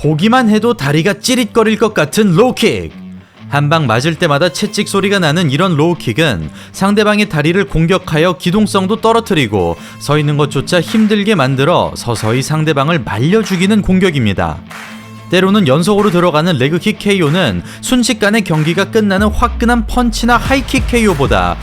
보기만 해도 다리가 찌릿거릴 것 같은 로우킥. 한 방 맞을 때마다 채찍 소리가 나는 이런 로우킥은 상대방의 다리를 공격하여 기동성도 떨어뜨리고 서 있는 것조차 힘들게 만들어 서서히 상대방을 말려 죽이는 공격입니다. 때로는 연속으로 들어가는 레그킥 KO는 순식간에 경기가 끝나는 화끈한 펀치나 하이킥 KO보다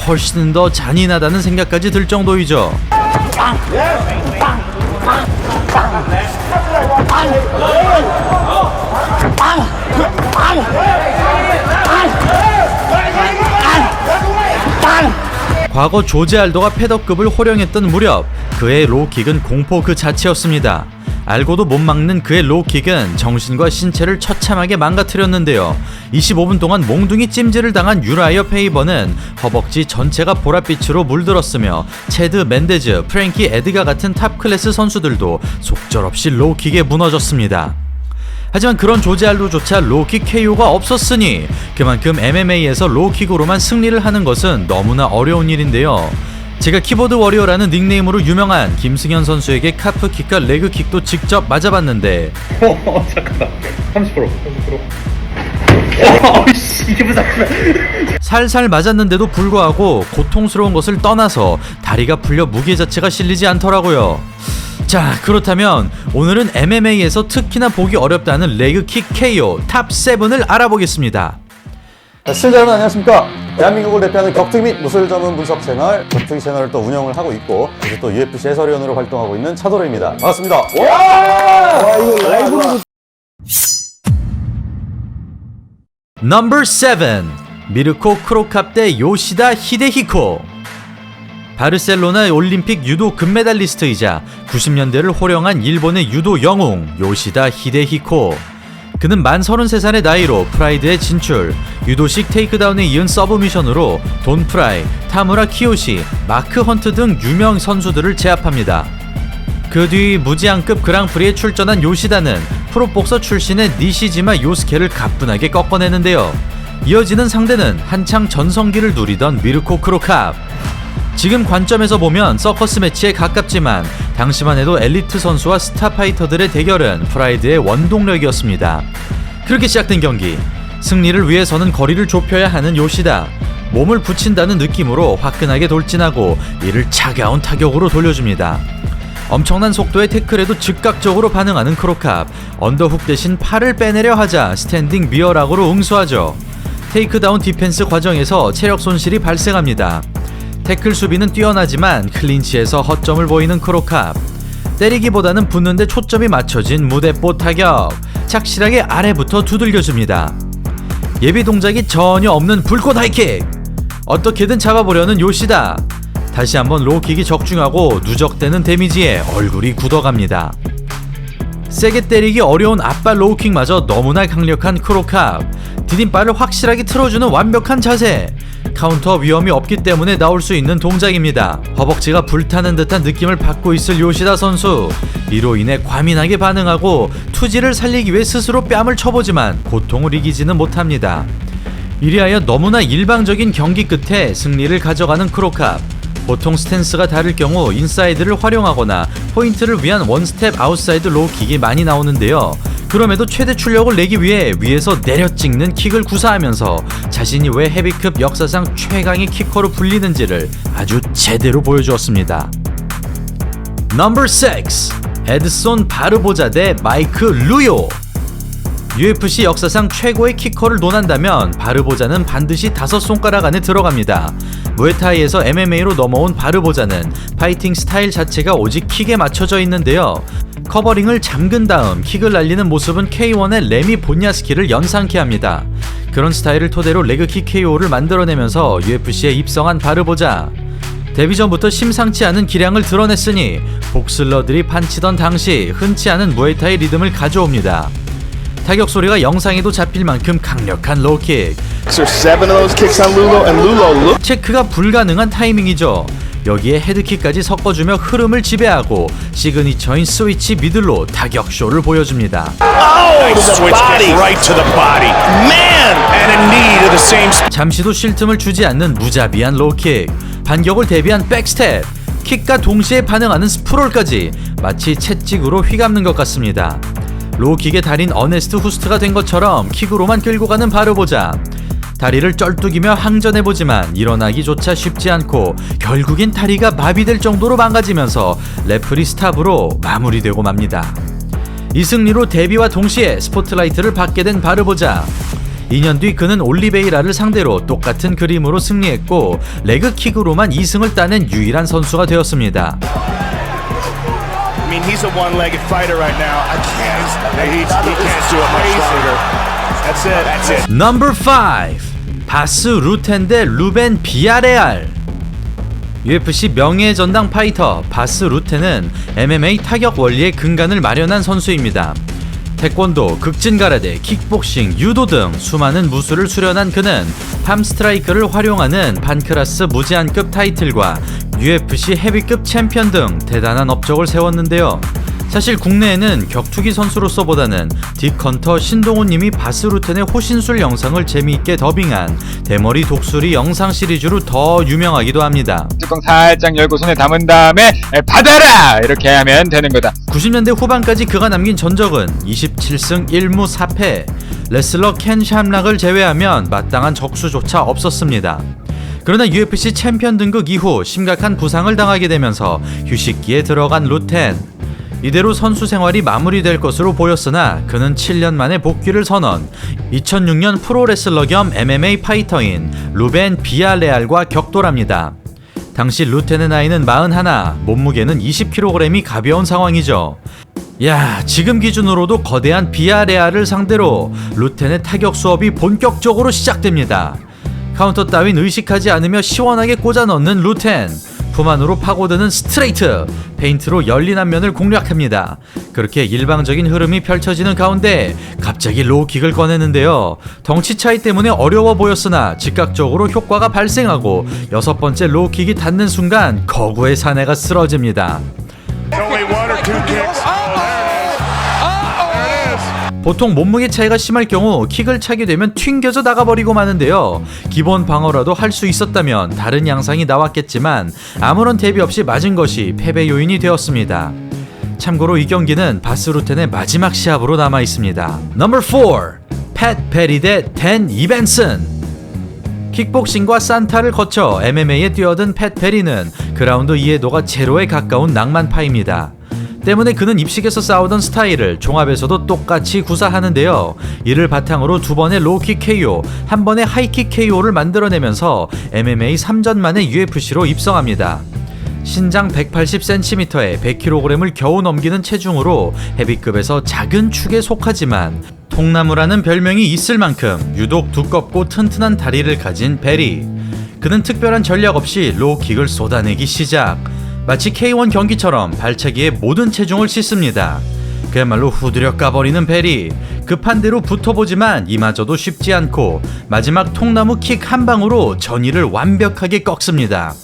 훨씬 더 잔인하다는 생각까지 들 정도이죠. 과거 조지 알도가 패더급을 호령했던 무렵 그의 로우킥은 공포 그 자체였습니다. 알고도 못 막는 그의 로우킥은 정신과 신체를 처참하게 망가뜨렸는데요. 25분 동안 몽둥이 찜질을 당한 유라이어 페이버는 허벅지 전체가 보랏빛으로 물들었으며 체드 맨데즈, 프랭키 에드가 같은 탑클래스 선수들도 속절없이 로우킥에 무너졌습니다. 하지만 그런 조지 알도조차 로우킥 KO가 없었으니 그만큼 MMA에서 로우킥으로만 승리를 하는 것은 너무나 어려운 일인데요. 제가 키보드 워리어라는 닉네임으로 유명한 김승현 선수에게 카프킥과 레그킥도 직접 맞아봤는데 잠깐만 30%. 이게 무슨 살살 맞았는데도 불구하고 고통스러운 것을 떠나서 다리가 풀려 무게 자체가 실리지 않더라고요. 자, 그렇다면 오늘은 MMA에서 특히나 보기 어렵다는 레그킥 KO 탑 7을 알아보겠습니다. 시청자 여러분 안녕하십니까. 대한민국을 대표하는 격투기 및 무술 전문 분석 채널 격투기 채널을 또 운영을 하고 있고 그래서 또 UFC 해설위원으로 활동하고 있는 차도로입니다. 반갑습니다. 와 이거 라이브로 넘버 7 미르코 크로캅 대 요시다 히데히코. 바르셀로나 올림픽 유도 금메달리스트이자 90년대를 호령한 일본의 유도 영웅 요시다 히데히코. 그는 만 33살의 나이로 프라이드에 진출, 유도식 테이크다운에 이은 서브미션으로 돈 프라이, 타무라 키요시, 마크 헌트 등 유명 선수들을 제압합니다. 그 뒤 무지양급 그랑프리에 출전한 요시다는 프로복서 출신의 니시지마 요스케를 가뿐하게 꺾어내는데요. 이어지는 상대는 한창 전성기를 누리던 미르코 크로캅. 지금 관점에서 보면 서커스 매치에 가깝지만 당시만 해도 엘리트 선수와 스타 파이터들의 대결은 프라이드의 원동력이었습니다. 그렇게 시작된 경기, 승리를 위해서는 거리를 좁혀야 하는 요시다. 몸을 붙인다는 느낌으로 화끈하게 돌진하고 이를 차가운 타격으로 돌려줍니다. 엄청난 속도의 태클에도 즉각적으로 반응하는 크로캅, 언더훅 대신 팔을 빼내려 하자 스탠딩 미어락으로 응수하죠. 테이크다운 디펜스 과정에서 체력 손실이 발생합니다. 태클 수비는 뛰어나지만 클린치에서 허점을 보이는 크로캅. 때리기보다는 붙는데 초점이 맞춰진 무대뽀 타격. 착실하게 아래부터 두들겨줍니다. 예비 동작이 전혀 없는 불꽃 하이킥. 어떻게든 잡아보려는 요시다. 다시 한번 로우킥이 적중하고 누적되는 데미지에 얼굴이 굳어갑니다. 세게 때리기 어려운 앞발 로우킥마저 너무나 강력한 크로캅. 디딤발을 확실하게 틀어주는 완벽한 자세. 카운터 위험이 없기 때문에 나올 수 있는 동작입니다. 허벅지가 불타는 듯한 느낌을 받고 있을 요시다 선수. 이로 인해 과민하게 반응하고 투지를 살리기 위해 스스로 뺨을 쳐보지만 고통을 이기지는 못합니다. 이리하여 너무나 일방적인 경기 끝에 승리를 가져가는 크로캅. 보통 스탠스가 다를 경우 인사이드를 활용하거나 포인트를 위한 원스텝 아웃사이드 로우킥이 많이 나오는데요. 그럼에도 최대 출력을 내기 위해 위에서 내려 찍는 킥을 구사하면서 자신이 왜 헤비급 역사상 최강의 키커로 불리는지를 아주 제대로 보여주었습니다. 넘버 6 에드손 바르보자 대 마이크 루요. UFC 역사상 최고의 키커를 논한다면 바르보자는 반드시 5손가락 안에 들어갑니다. 무에타이에서 MMA로 넘어온 바르보자는 파이팅 스타일 자체가 오직 킥에 맞춰져 있는데요. 커버링을 잠근 다음 킥을 날리는 모습은 K1의 레미 본야스키를 연상케 합니다. 그런 스타일을 토대로 레그킥 KO를 만들어내면서 UFC에 입성한 바르보자. 데뷔 전부터 심상치 않은 기량을 드러냈으니 복슬러들이 판치던 당시 흔치 않은 무에타이 리듬을 가져옵니다. 타격 소리가 영상에도 잡힐 만큼 강력한 로우킥. 체크가 불가능한 타이밍이죠. 여기에 헤드킥까지 섞어주며 흐름을 지배하고 시그니처인 스위치 미들로 타격쇼를 보여줍니다. 잠시도 쉴 틈을 주지 않는 무자비한 로우킥, 반격을 대비한 백스텝, 킥과 동시에 반응하는 스프롤까지 마치 채찍으로 휘감는 것 같습니다. 로우킥의 달인 어네스트 후스트가 된 것처럼 킥으로만 끌고 가는 바르보자. 다리를 쩔뚝이며 항전해보지만 일어나기조차 쉽지 않고 결국엔 다리가 마비될 정도로 망가지면서 레프리 스탑으로 마무리되고 맙니다. 이 승리로 데뷔와 동시에 스포트라이트를 받게 된 바르보자. 2년 뒤 그는 올리베이라를 상대로 똑같은 그림으로 승리했고 레그킥으로만 2승을 따낸 유일한 선수가 되었습니다. I mean, he's a one-legged fighter right now. I can't. He can't do it much longer. That's it. That's it. Number 5. 바스 루텐 대 루벤 비아레알. UFC 명예의 전당 파이터 바스 루텐은 MMA 타격 원리의 근간을 마련한 선수입니다. 태권도, 극진가라데, 킥복싱, 유도 등 수많은 무술을 수련한 그는 팜스트라이크를 활용하는 판크라스 무제한급 타이틀과 UFC 헤비급 챔피언 등 대단한 업적을 세웠는데요. 사실 국내에는 격투기 선수로서보다는 딥컨터 신동훈님이 바스 루텐의 호신술 영상을 재미있게 더빙한 대머리 독수리 영상 시리즈로 더 유명하기도 합니다. 뚜껑 살짝 열고 손에 담은 다음에 받아라! 이렇게 하면 되는 거다. 90년대 후반까지 그가 남긴 전적은 27승 1무 4패. 레슬러 켄 샴락을 제외하면 마땅한 적수조차 없었습니다. 그러나 UFC 챔피언 등극 이후 심각한 부상을 당하게 되면서 휴식기에 들어간 루텐. 이대로 선수 생활이 마무리될 것으로 보였으나 그는 7년 만에 복귀를 선언. 2006년 프로레슬러 겸 MMA 파이터인 루벤 비아레알과 격돌합니다. 당시 루텐의 나이는 41, 몸무게는 20kg이 가벼운 상황이죠. 야, 지금 기준으로도 거대한 비아레알을 상대로 루텐의 타격 수업이 본격적으로 시작됩니다. 카운터 따윈 의식하지 않으며 시원하게 꽂아 넣는 루텐. 품 안으로 파고드는 스트레이트, 페인트로 열린 앞면을 공략합니다. 그렇게 일방적인 흐름이 펼쳐지는 가운데 갑자기 로우킥을 꺼내는데요. 덩치 차이 때문에 어려워 보였으나 즉각적으로 효과가 발생하고 6번째 로우킥이 닿는 순간 거구의 사내가 쓰러집니다. Only one or two kicks. 보통 몸무게 차이가 심할 경우 킥을 차게 되면 튕겨져 나가버리고 마는데요. 기본 방어라도 할 수 있었다면 다른 양상이 나왔겠지만 아무런 대비 없이 맞은 것이 패배 요인이 되었습니다. 참고로 이 경기는 바스 루텐의 마지막 시합으로 남아 있습니다. Number 4. 팻 베리 대 댄 이벤슨. 킥복싱과 산타를 거쳐 MMA에 뛰어든 팻 베리는 그라운드 이해도가 제로에 가까운 낭만파입니다. 때문에 그는 입식에서 싸우던 스타일을 종합에서도 똑같이 구사하는데요. 이를 바탕으로 2번의 로우킥 KO, 1번의 하이킥 KO를 만들어내면서 MMA 3전 만에 UFC로 입성합니다. 신장 180cm에 100kg을 겨우 넘기는 체중으로 헤비급에서 작은 축에 속하지만 통나무라는 별명이 있을 만큼 유독 두껍고 튼튼한 다리를 가진 베리. 그는 특별한 전략 없이 로우킥을 쏟아내기 시작. 마치 K1 경기처럼 발차기에 모든 체중을 싣습니다. 그야말로 후드려 까버리는 베리. 급한 대로 붙어보지만 이마저도 쉽지 않고 마지막 통나무 킥 한 방으로 전의를 완벽하게 꺾습니다.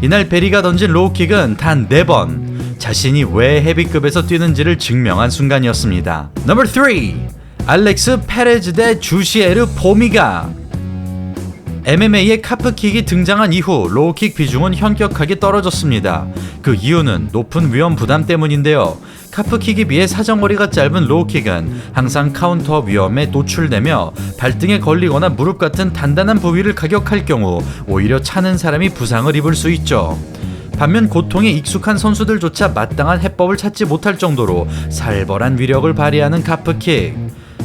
이날 베리가 던진 로우킥은 단 4번. 자신이 왜 헤비급에서 뛰는지를 증명한 순간이었습니다. Number 3. 알렉스 페레즈 대 주시에르 포미가. MMA에 카프킥이 등장한 이후 로우킥 비중은 현격하게 떨어졌습니다. 그 이유는 높은 위험 부담 때문인데요. 카프킥에 비해 사정거리가 짧은 로우킥은 항상 카운터 위험에 노출되며 발등에 걸리거나 무릎 같은 단단한 부위를 가격할 경우 오히려 차는 사람이 부상을 입을 수 있죠. 반면 고통에 익숙한 선수들조차 마땅한 해법을 찾지 못할 정도로 살벌한 위력을 발휘하는 카프킥.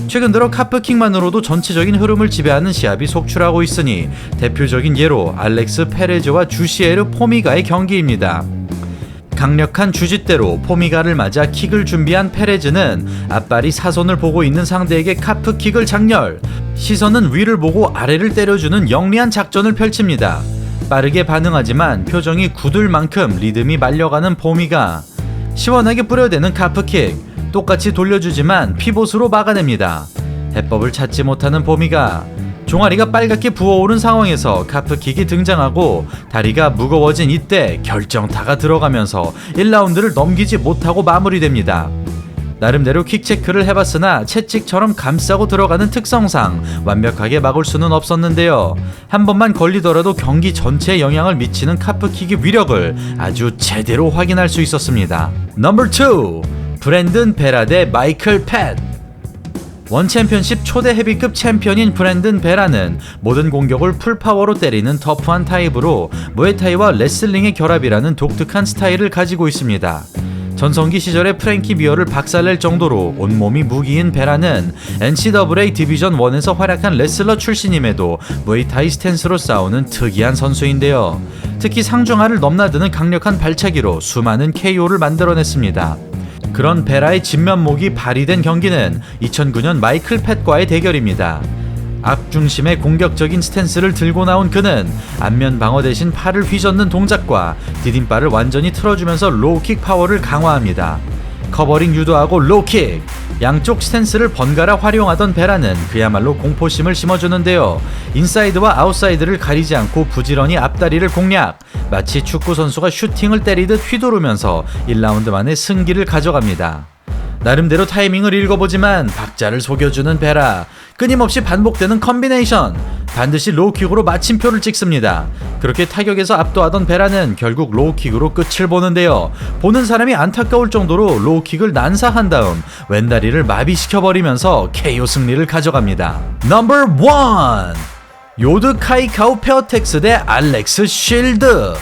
최근 들어 카프킥만으로도 전체적인 흐름을 지배하는 시합이 속출하고 있으니 대표적인 예로 알렉스 페레즈와 주시에르 포미가의 경기입니다. 강력한 주짓대로 포미가를 맞아 킥을 준비한 페레즈는 앞발이 사선을 보고 있는 상대에게 카프킥을 장렬. 시선은 위를 보고 아래를 때려주는 영리한 작전을 펼칩니다. 빠르게 반응하지만 표정이 굳을 만큼 리듬이 말려가는 포미가. 시원하게 뿌려대는 카프킥. 똑같이 돌려주지만 피봇으로 막아냅니다. 해법을 찾지 못하는 포미가. 종아리가 빨갛게 부어오른 상황에서 카프킥이 등장하고 다리가 무거워진 이때 결정타가 들어가면서 1라운드를 넘기지 못하고 마무리됩니다. 나름대로 킥체크를 해봤으나 채찍처럼 감싸고 들어가는 특성상 완벽하게 막을 수는 없었는데요. 한 번만 걸리더라도 경기 전체에 영향을 미치는 카프킥의 위력을 아주 제대로 확인할 수 있었습니다. Number 2. 브랜든 베라 대 마이클 팻. 원 챔피언십 초대 헤비급 챔피언인 브랜든 베라는 모든 공격을 풀파워로 때리는 터프한 타입으로 무에타이와 레슬링의 결합이라는 독특한 스타일을 가지고 있습니다. 전성기 시절에 프랭키 비어를 박살낼 정도로 온몸이 무기인 베라는 NCAA 디비전 1에서 활약한 레슬러 출신임에도 무에타이 스탠스로 싸우는 특이한 선수인데요. 특히 상중하를 넘나드는 강력한 발차기로 수많은 KO를 만들어냈습니다. 그런 베라의 진면목이 발휘된 경기는 2009년 마이클 팻과의 대결입니다. 앞중심의 공격적인 스탠스를 들고 나온 그는 안면 방어 대신 팔을 휘젓는 동작과 디딤발을 완전히 틀어주면서 로우킥 파워를 강화합니다. 커버링 유도하고 로우킥! 양쪽 스탠스를 번갈아 활용하던 베라는 그야말로 공포심을 심어주는데요. 인사이드와 아웃사이드를 가리지 않고 부지런히 앞다리를 공략! 마치 축구선수가 슈팅을 때리듯 휘두르면서 1라운드 만에 승기를 가져갑니다. 나름대로 타이밍을 읽어보지만 박자를 속여주는 베라. 끊임없이 반복되는 컨비네이션. 반드시 로우킥으로 마침표를 찍습니다. 그렇게 타격에서 압도하던 베라는 결국 로우킥으로 끝을 보는데요. 보는 사람이 안타까울 정도로 로우킥을 난사한 다음 왼다리를 마비시켜버리면서 KO 승리를 가져갑니다. 넘버 1! 요드 카이카우 페어텍스 대 알렉스 쉴드.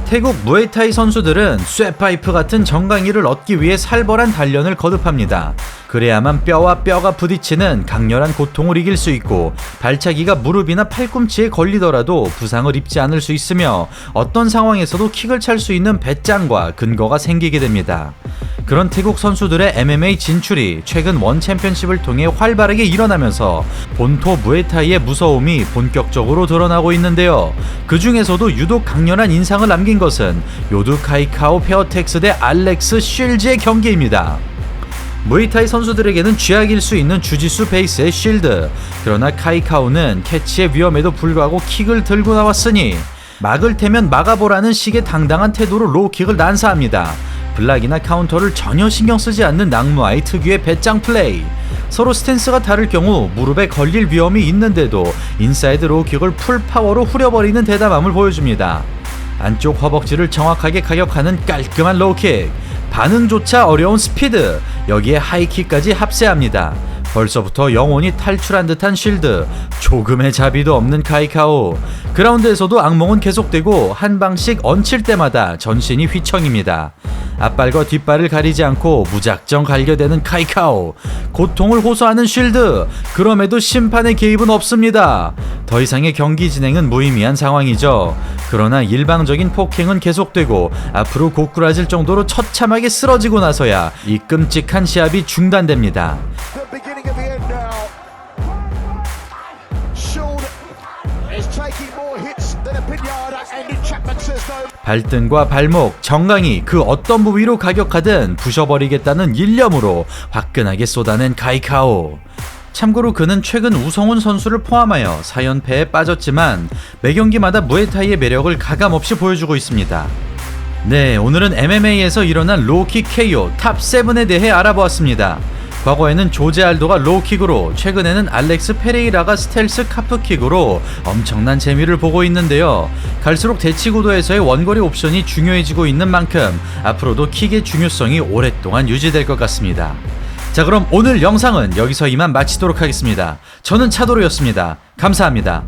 태국 무에타이 선수들은 쇠파이프 같은 정강이를 얻기 위해 살벌한 단련을 거듭합니다. 그래야만 뼈와 뼈가 부딪히는 강렬한 고통을 이길 수 있고 발차기가 무릎이나 팔꿈치에 걸리더라도 부상을 입지 않을 수 있으며 어떤 상황에서도 킥을 찰 수 있는 배짱과 근거가 생기게 됩니다. 그런 태국 선수들의 MMA 진출이 최근 원 챔피언십을 통해 활발하게 일어나면서 본토 무에타이의 무서움이 본격적으로 드러나고 있는데요. 그 중에서도 유독 강렬한 인상을 남긴 것은 요드 카이카우 페어텍스 대 알렉스 쉴즈의 경기입니다. 무에타이 선수들에게는 쥐약일 수 있는 주짓수 베이스의 쉴드. 그러나 카이카우는 캐치의 위험에도 불구하고 킥을 들고 나왔으니 막을 테면 막아보라는 식의 당당한 태도로 로우킥을 난사합니다. 블락이나 카운터를 전혀 신경 쓰지 않는 낭무아이 특유의 배짱 플레이. 서로 스탠스가 다를 경우 무릎에 걸릴 위험이 있는데도 인사이드 로우킥을 풀파워로 후려버리는 대담함을 보여줍니다. 안쪽 허벅지를 정확하게 가격하는 깔끔한 로우킥. 반응조차 어려운 스피드. 여기에 하이킥까지 합세합니다. 벌써부터 영혼이 탈출한 듯한 쉴드. 조금의 자비도 없는 카이카오. 그라운드에서도 악몽은 계속되고 한 방씩 얹힐 때마다 전신이 휘청입니다. 앞발과 뒷발을 가리지 않고 무작정 갈겨대는 카이카오. 고통을 호소하는 쉴드. 그럼에도 심판의 개입은 없습니다. 더 이상의 경기 진행은 무의미한 상황이죠. 그러나 일방적인 폭행은 계속되고 앞으로 고꾸라질 정도로 처참하게 쓰러지고 나서야 이 끔찍한 시합이 중단됩니다. The beginning of the end now. Shawn is taking more hits than a pinata, and Chapman says no. 발등과 발목, 정강이 그 어떤 부위로 가격하든 부셔버리겠다는 일념으로 화끈하게 쏟아낸 카이카오. 참고로 그는 최근 우성훈 선수를 포함하여 4연패에 빠졌지만 매경기마다 무에타이의 매력을 가감없이 보여주고 있습니다. 네, 오늘은 MMA에서 일어난 로우킥 KO 탑 7에 대해 알아보았습니다. 과거에는 조제 알도가 로우킥으로, 최근에는 알렉스 페레이라가 스텔스 카프킥으로 엄청난 재미를 보고 있는데요. 갈수록 대치구도에서의 원거리 옵션이 중요해지고 있는 만큼 앞으로도 킥의 중요성이 오랫동안 유지될 것 같습니다. 자, 그럼 오늘 영상은 여기서 이만 마치도록 하겠습니다. 저는 차도로였습니다. 감사합니다.